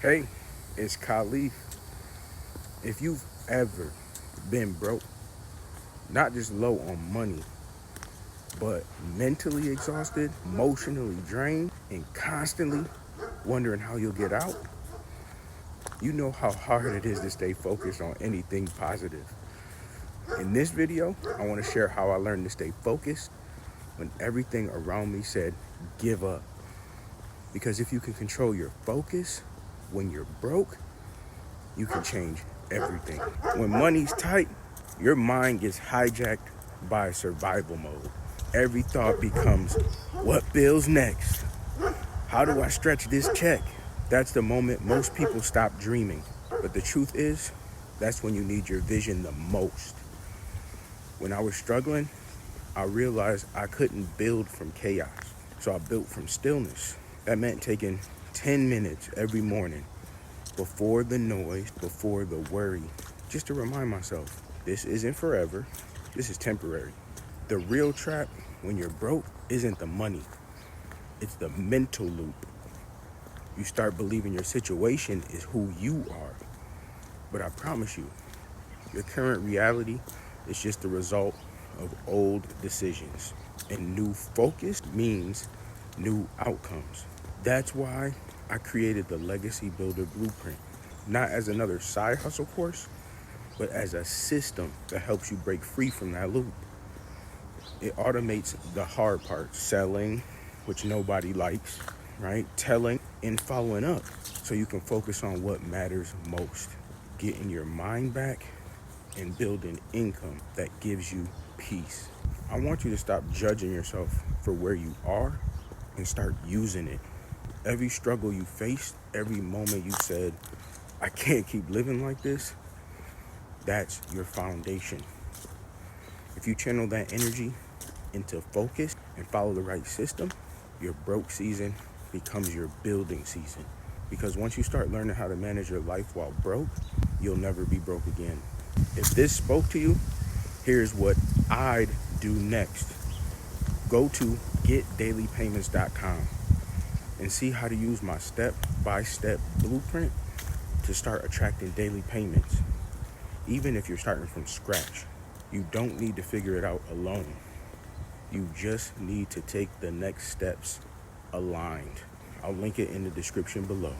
Hey, it's Khalif. If you've ever been broke, not just low on money, but mentally exhausted, emotionally drained, and constantly wondering how you'll get out, you know how hard it is to stay focused on anything positive. In this video, I want to share how I learned to stay focused when everything around me said, give up. Because if you can control your focus when you're broke, you can change everything. When money's tight, your mind gets hijacked by survival mode. Every thought becomes, what bills next? How do I stretch this check? That's the moment most people stop dreaming. But the truth is, that's when you need your vision the most. When I was struggling, I realized I couldn't build from chaos. So I built from stillness. That meant taking 10 minutes every morning before the noise, before the worry, just to remind myself, this isn't forever, this is temporary. The real trap when you're broke isn't the money, it's the mental loop. You start believing your situation is who you are. But I promise you, your current reality is just the result of old decisions. And new focus means new outcomes. That's why I created the Legacy Builder Blueprint, not as another side hustle course, but as a system that helps you break free from that loop. It automates the hard part, selling, which nobody likes, right? Telling and following up so you can focus on what matters most, getting your mind back and building income that gives you peace. I want you to stop judging yourself for where you are and start using it. Every struggle you faced, every moment you said, I can't keep living like this, that's your foundation. If you channel that energy into focus and follow the right system, your broke season becomes your building season. Because once you start learning how to manage your life while broke, you'll never be broke again. If this spoke to you, here's what I'd do next. Go to getdailypayments.com and see how to use my step-by-step blueprint to start attracting daily payments. Even if you're starting from scratch, you don't need to figure it out alone. You just need to take the next steps aligned. I'll link it in the description below.